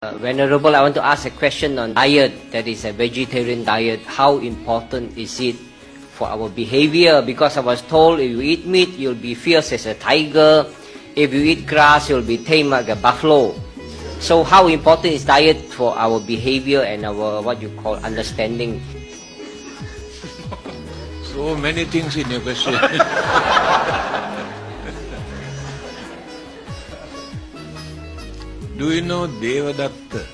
Venerable, I want to ask a question on diet, that is a vegetarian diet. How important is it for our behavior? Because I was told if you eat meat, you'll be fierce as a tiger. If you eat grass, you'll be tame like a buffalo. So how important is diet for our behavior and our, what you call, understanding? So many things in your question. Do you know Devadatta,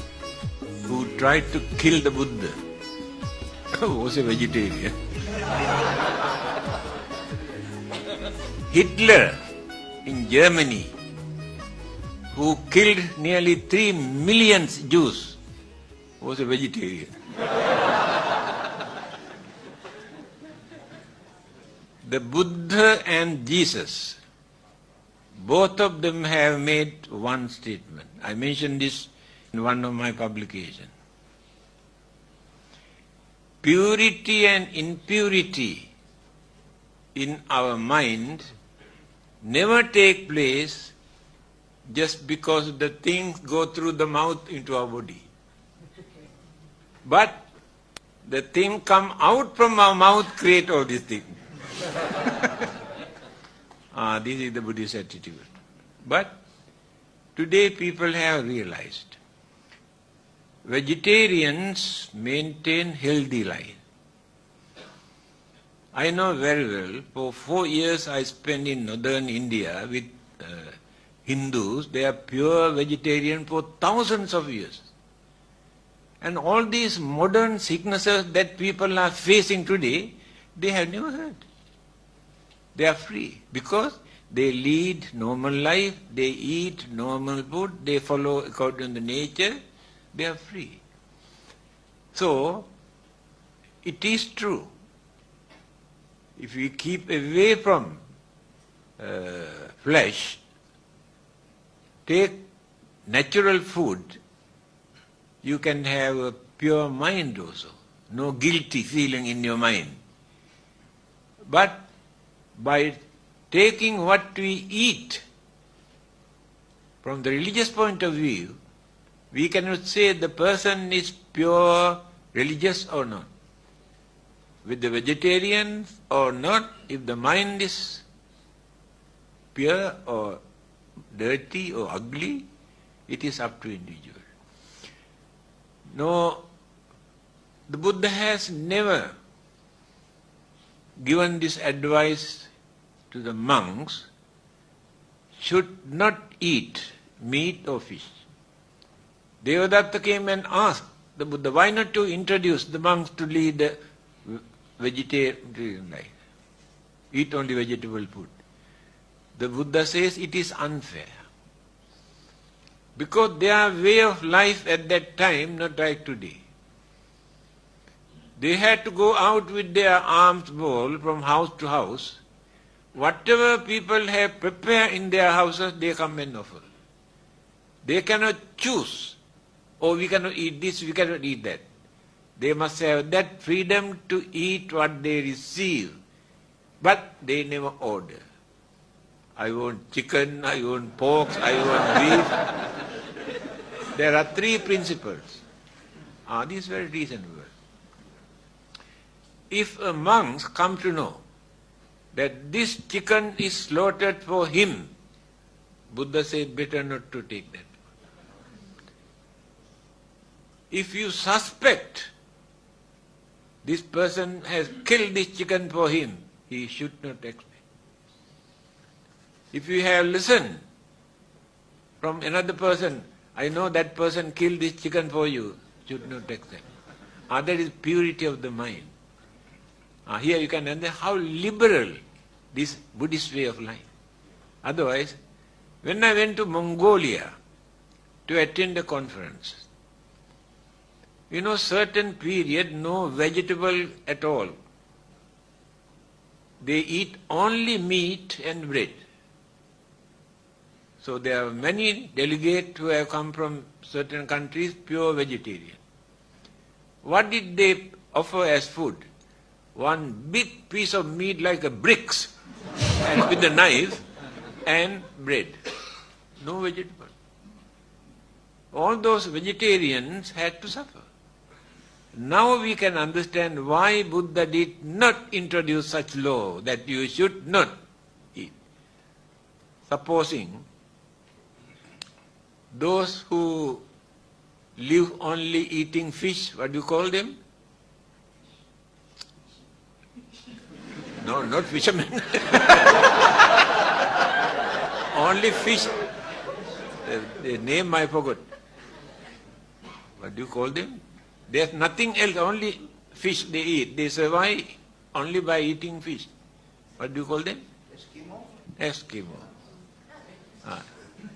who tried to kill the Buddha, was a vegetarian? Hitler in Germany, who killed nearly 3 million Jews, was a vegetarian. The Buddha and Jesus, both of them have made one statement. I mentioned this in one of my publications. Purity and impurity in our mind never take place just because the things go through the mouth into our body. But the thing come out from our mouth create all these things. This is the Buddhist attitude. But today people have realized vegetarians maintain healthy life. I know very well, for 4 years I spent in northern India with Hindus. They are pure vegetarian for thousands of years. And all these modern sicknesses that people are facing today, they have never heard. They are free because they lead normal life, they eat normal food, they follow according to nature, they are free. So, it is true. If we keep away from flesh, take natural food, you can have a pure mind also. No guilty feeling in your mind. But by taking what we eat, from the religious point of view, we cannot say the person is pure religious or not. With the vegetarians or not, if the mind is pure or dirty or ugly, it is up to individual. No, the Buddha has never given this advice to the monks, should not eat meat or fish. Devadatta came and asked the Buddha, why not to introduce the monks to lead a vegetarian life? Eat only vegetable food. The Buddha says it is unfair. Because their way of life at that time, not like today. They had to go out with their alms bowl from house to house. Whatever people have prepared in their houses, they come and offer. They cannot choose, oh, we cannot eat this, we cannot eat that. They must have that freedom to eat what they receive. But they never order. I want chicken, I want pork, I want beef. There are 3 principles. This is very reasonable. If a monk comes to know that this chicken is slaughtered for him, Buddha said better not to take that. If you suspect this person has killed this chicken for him, he should not expect. If you have listened from another person, I know that person killed this chicken for you, should not accept. That is purity of the mind. Here you can understand how liberal this Buddhist way of life. Otherwise, when I went to Mongolia to attend a conference, certain period, no vegetable at all. They eat only meat and bread. So there are many delegates who have come from certain countries, pure vegetarian. What did they offer as food? One big piece of meat like a bricks, and with a knife, and bread. No vegetable. all those vegetarians had to suffer. Now we can understand why Buddha did not introduce such law that you should not eat. Supposing those who live only eating fish, what do you call them? No, not fishermen. Only fish. The name I forgot. What do you call them? There's nothing else, only fish they eat. They survive only by eating fish. What do you call them? Eskimo.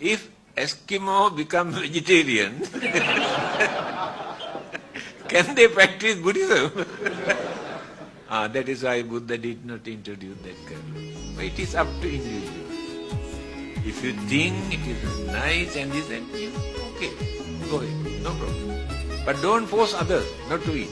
If Eskimo become vegetarian, can they practice Buddhism? That is why Buddha did not introduce that kind of law. But it is up to individual. If you think it is nice and this and okay, go ahead, no problem. But don't force others not to eat.